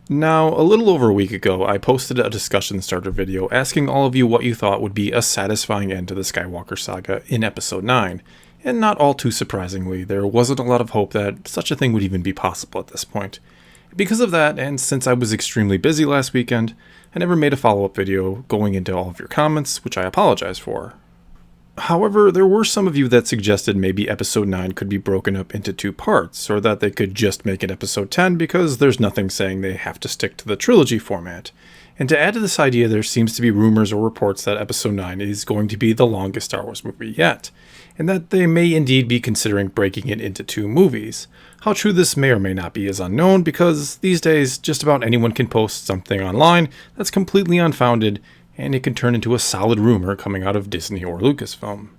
Now, a little over a week ago, I posted a discussion starter video asking all of you what you thought would be a satisfying end to the Skywalker saga in Episode 9, and not all too surprisingly, there wasn't a lot of hope that such a thing would even be possible at this point. Because of that, and since I was extremely busy last weekend, I never made a follow-up video going into all of your comments, which I apologize for. However, there were some of you that suggested maybe Episode 9 could be broken up into two parts, or that they could just make it Episode 10 because there's nothing saying they have to stick to the trilogy format. And to add to this idea, there seems to be rumors or reports that Episode 9 is going to be the longest Star Wars movie yet, and that they may indeed be considering breaking it into two movies. How true this may or may not be is unknown, because these days just about anyone can post something online that's completely unfounded, and it can turn into a solid rumor coming out of Disney or Lucasfilm.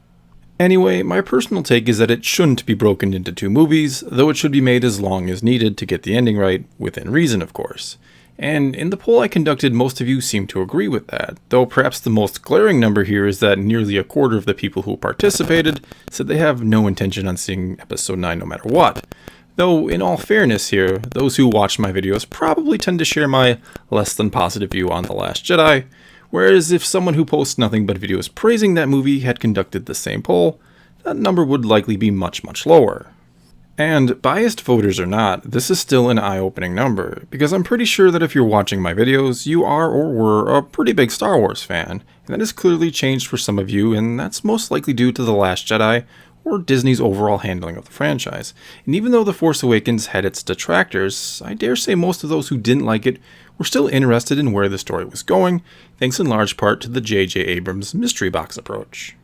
Anyway, my personal take is that it shouldn't be broken into two movies, though it should be made as long as needed to get the ending right, within reason of course. And in the poll I conducted, most of you seem to agree with that, though perhaps the most glaring number here is that nearly a quarter of the people who participated said they have no intention on seeing Episode 9 no matter what. Though, in all fairness here, those who watch my videos probably tend to share my less than positive view on The Last Jedi, whereas if someone who posts nothing but videos praising that movie had conducted the same poll, that number would likely be much, much lower. And biased voters or not, this is still an eye-opening number, because I'm pretty sure that if you're watching my videos, you are or were a pretty big Star Wars fan, and that has clearly changed for some of you, and that's most likely due to The Last Jedi, or Disney's overall handling of the franchise. And even though The Force Awakens had its detractors, I dare say most of those who didn't like it were still interested in where the story was going, thanks in large part to the J.J. Abrams mystery box approach.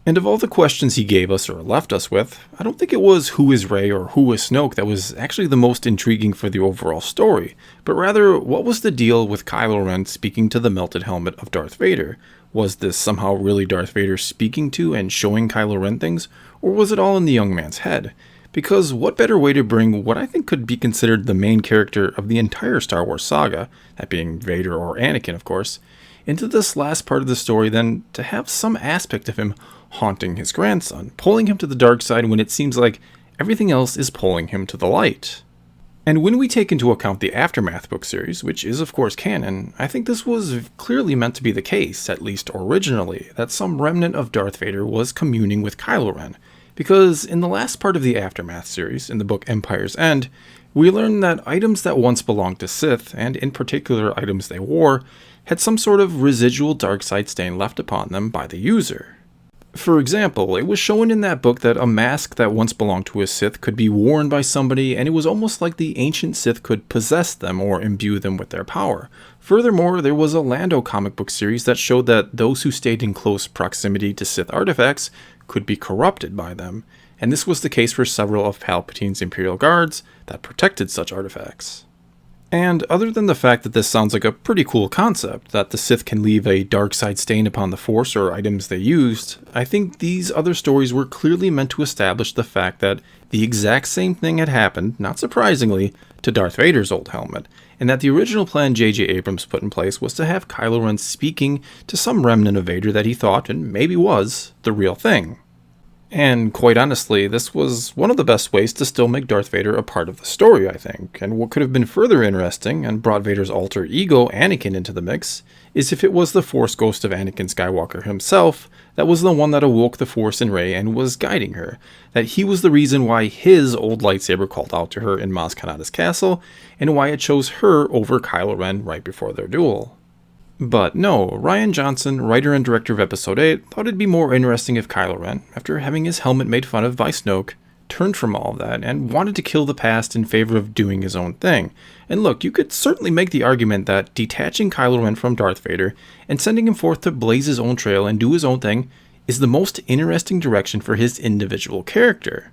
And of all the questions he gave us or left us with, I don't think it was who is Rey or who is Snoke that was actually the most intriguing for the overall story, but rather what was the deal with Kylo Ren speaking to the melted helmet of Darth Vader? Was this somehow really Darth Vader speaking to and showing Kylo Ren things, or was it all in the young man's head? Because what better way to bring what I think could be considered the main character of the entire Star Wars saga, that being Vader or Anakin of course, into this last part of the story than to have some aspect of him haunting his grandson, pulling him to the dark side when it seems like everything else is pulling him to the light. And when we take into account the Aftermath book series, which is of course canon, I think this was clearly meant to be the case, at least originally, that some remnant of Darth Vader was communing with Kylo Ren. Because in the last part of the Aftermath series, in the book Empire's End, we learn that items that once belonged to Sith, and in particular items they wore, had some sort of residual dark side stain left upon them by the user. For example, it was shown in that book that a mask that once belonged to a Sith could be worn by somebody, and it was almost like the ancient Sith could possess them or imbue them with their power. Furthermore, there was a Lando comic book series that showed that those who stayed in close proximity to Sith artifacts could be corrupted by them, and this was the case for several of Palpatine's Imperial Guards that protected such artifacts. And other than the fact that this sounds like a pretty cool concept, that the Sith can leave a dark side stain upon the Force or items they used, I think these other stories were clearly meant to establish the fact that the exact same thing had happened, not surprisingly, to Darth Vader's old helmet, and that the original plan J.J. Abrams put in place was to have Kylo Ren speaking to some remnant of Vader that he thought, and maybe was, the real thing. And quite honestly, this was one of the best ways to still make Darth Vader a part of the story, I think. And what could have been further interesting, and brought Vader's alter ego Anakin into the mix, is if it was the Force ghost of Anakin Skywalker himself that was the one that awoke the Force in Rey and was guiding her. That he was the reason why his old lightsaber called out to her in Maz Kanata's castle, and why it chose her over Kylo Ren right before their duel. But no, Rian Johnson, writer and director of Episode 8, thought it'd be more interesting if Kylo Ren, after having his helmet made fun of by Snoke, turned from all of that and wanted to kill the past in favor of doing his own thing. And look, you could certainly make the argument that detaching Kylo Ren from Darth Vader and sending him forth to blaze his own trail and do his own thing is the most interesting direction for his individual character.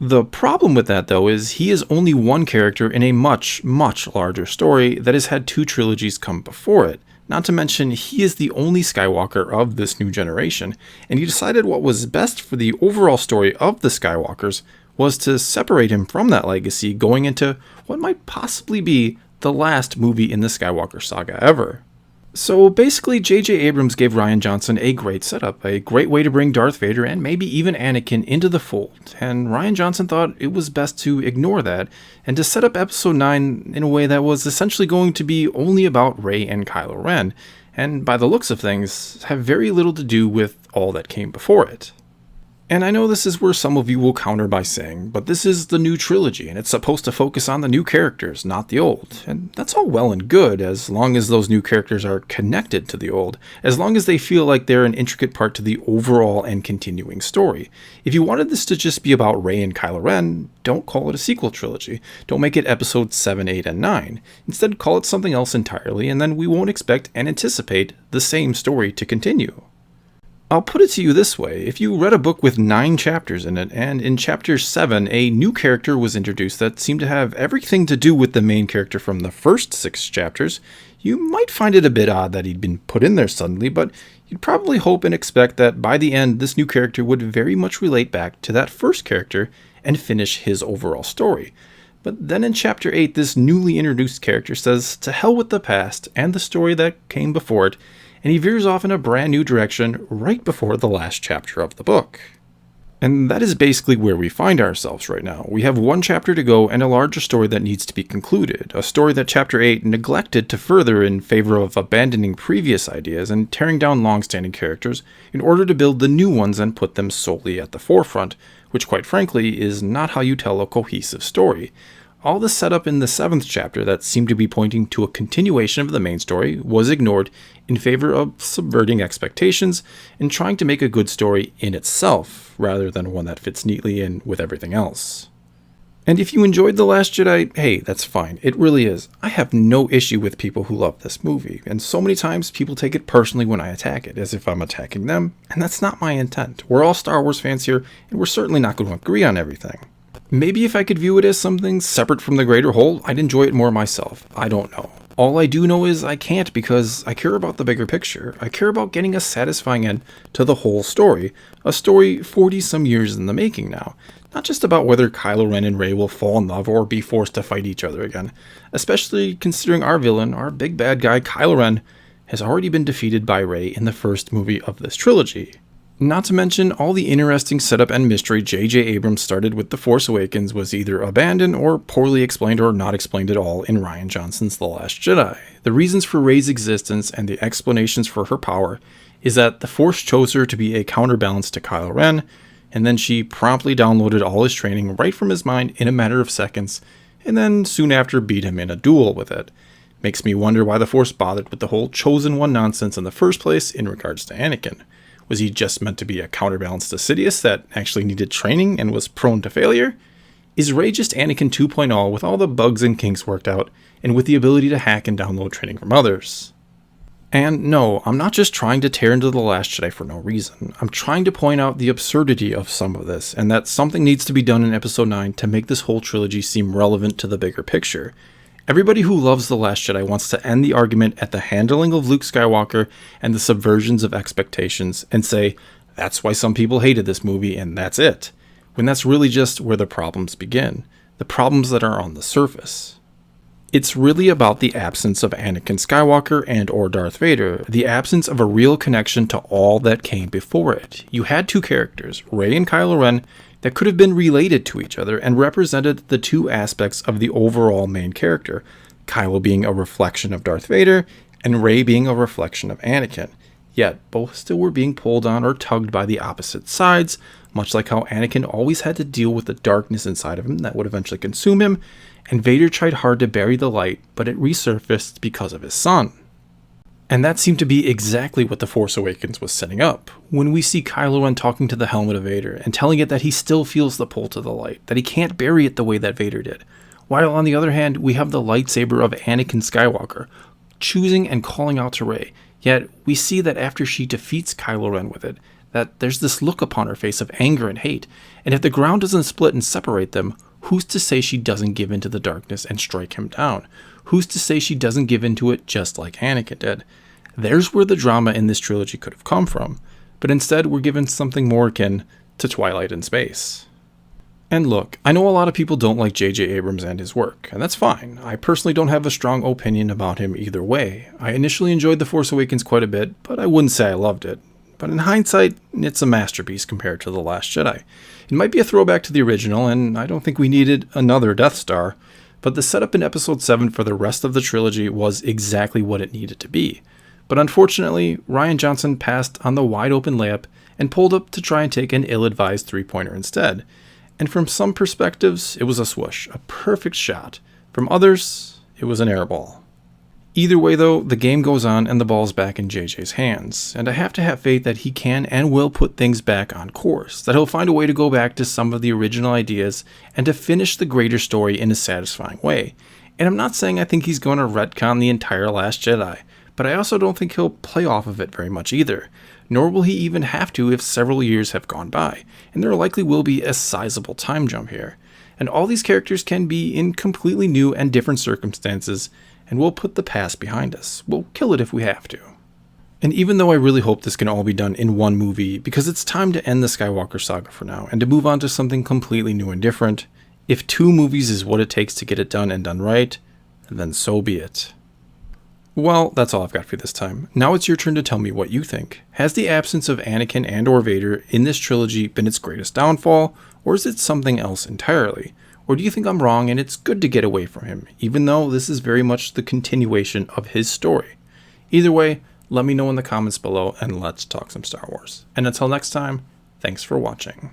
The problem with that, though, is he is only one character in a much, much larger story that has had two trilogies come before it. Not to mention, he is the only Skywalker of this new generation, and he decided what was best for the overall story of the Skywalkers was to separate him from that legacy going into what might possibly be the last movie in the Skywalker saga ever. So basically, J.J. Abrams gave Rian Johnson a great setup, a great way to bring Darth Vader and maybe even Anakin into the fold, and Rian Johnson thought it was best to ignore that and to set up Episode 9 in a way that was essentially going to be only about Rey and Kylo Ren, and by the looks of things, have very little to do with all that came before it. And I know this is where some of you will counter by saying, but this is the new trilogy, and it's supposed to focus on the new characters, not the old. And that's all well and good, as long as those new characters are connected to the old, as long as they feel like they're an intricate part to the overall and continuing story. If you wanted this to just be about Rey and Kylo Ren, don't call it a sequel trilogy. Don't make it episodes 7, 8, and 9. Instead, call it something else entirely, and then we won't expect and anticipate the same story to continue. I'll put it to you this way, if you read a book with 9 chapters in it, and in chapter 7 a new character was introduced that seemed to have everything to do with the main character from the first 6 chapters, you might find it a bit odd that he'd been put in there suddenly, but you'd probably hope and expect that by the end this new character would very much relate back to that first character and finish his overall story. But then in chapter 8 this newly introduced character says to hell with the past and the story that came before it, and he veers off in a brand new direction right before the last chapter of the book. And that is basically where we find ourselves right now. We have 1 chapter to go and a larger story that needs to be concluded, a story that chapter 8 neglected to further in favor of abandoning previous ideas and tearing down long-standing characters in order to build the new ones and put them solely at the forefront, which quite frankly is not how you tell a cohesive story. All the setup in the 7th chapter that seemed to be pointing to a continuation of the main story was ignored in favor of subverting expectations and trying to make a good story in itself, rather than one that fits neatly in with everything else. And if you enjoyed The Last Jedi, hey, that's fine. It really is. I have no issue with people who love this movie, and so many times people take it personally when I attack it, as if I'm attacking them, and that's not my intent. We're all Star Wars fans here, and we're certainly not going to agree on everything. Maybe if I could view it as something separate from the greater whole, I'd enjoy it more myself. I don't know. All I do know is I can't because I care about the bigger picture. I care about getting a satisfying end to the whole story. A story 40 some years in the making now. Not just about whether Kylo Ren and Rey will fall in love or be forced to fight each other again. Especially considering our villain, our big bad guy Kylo Ren, has already been defeated by Rey in the first movie of this trilogy. Not to mention, all the interesting setup and mystery J.J. Abrams started with The Force Awakens was either abandoned or poorly explained or not explained at all in Rian Johnson's The Last Jedi. The reasons for Rey's existence and the explanations for her power is that the Force chose her to be a counterbalance to Kylo Ren, and then she promptly downloaded all his training right from his mind in a matter of seconds, and then soon after beat him in a duel with it. Makes me wonder why the Force bothered with the whole Chosen One nonsense in the first place in regards to Anakin. Was he just meant to be a counterbalance to Sidious that actually needed training and was prone to failure? Is Rey just Anakin 2.0 with all the bugs and kinks worked out, and with the ability to hack and download training from others? And no, I'm not just trying to tear into The Last Jedi for no reason. I'm trying to point out the absurdity of some of this, and that something needs to be done in Episode 9 to make this whole trilogy seem relevant to the bigger picture. Everybody who loves The Last Jedi wants to end the argument at the handling of Luke Skywalker and the subversions of expectations and say, that's why some people hated this movie and that's it, when that's really just where the problems begin, the problems that are on the surface. It's really about the absence of Anakin Skywalker and or Darth Vader, the absence of a real connection to all that came before it. You had 2 characters, Rey and Kylo Ren, that could have been related to each other and represented the 2 aspects of the overall main character, Kylo being a reflection of Darth Vader and Rey being a reflection of Anakin. Yet both still were being pulled on or tugged by the opposite sides, much like how Anakin always had to deal with the darkness inside of him that would eventually consume him, and Vader tried hard to bury the light, but it resurfaced because of his son. And that seemed to be exactly what The Force Awakens was setting up. When we see Kylo Ren talking to the helmet of Vader and telling it that he still feels the pull to the light, that he can't bury it the way that Vader did. While on the other hand, we have the lightsaber of Anakin Skywalker, choosing and calling out to Rey. Yet we see that after she defeats Kylo Ren with it, that there's this look upon her face of anger and hate. And if the ground doesn't split and separate them, who's to say she doesn't give into the darkness and strike him down? Who's to say she doesn't give into it just like Anakin did? There's where the drama in this trilogy could have come from, but instead we're given something more akin to Twilight in space. And look, I know a lot of people don't like J.J. Abrams and his work, and that's fine. I personally don't have a strong opinion about him either way. I initially enjoyed The Force Awakens quite a bit, but I wouldn't say I loved it. But in hindsight, it's a masterpiece compared to The Last Jedi. It might be a throwback to the original, and I don't think we needed another Death Star, but the setup in Episode 7 for the rest of the trilogy was exactly what it needed to be. But unfortunately, Rian Johnson passed on the wide-open layup and pulled up to try and take an ill-advised three-pointer instead. And from some perspectives, it was a swoosh, a perfect shot. From others, it was an airball. Either way though, the game goes on and the ball's back in JJ's hands, and I have to have faith that he can and will put things back on course, that he'll find a way to go back to some of the original ideas and to finish the greater story in a satisfying way. And I'm not saying I think he's going to retcon the entire Last Jedi, but I also don't think he'll play off of it very much either. Nor will he even have to if several years have gone by, and there likely will be a sizable time jump here. And all these characters can be in completely new and different circumstances, and we'll put the past behind us. We'll kill it if we have to. And even though I really hope this can all be done in one movie, because it's time to end the Skywalker saga for now, and to move on to something completely new and different, if 2 movies is what it takes to get it done and done right, then so be it. Well, that's all I've got for you this time. Now it's your turn to tell me what you think. Has the absence of Anakin and or Vader in this trilogy been its greatest downfall, or is it something else entirely? Or do you think I'm wrong and it's good to get away from him, even though this is very much the continuation of his story? Either way, let me know in the comments below and let's talk some Star Wars. And until next time, thanks for watching.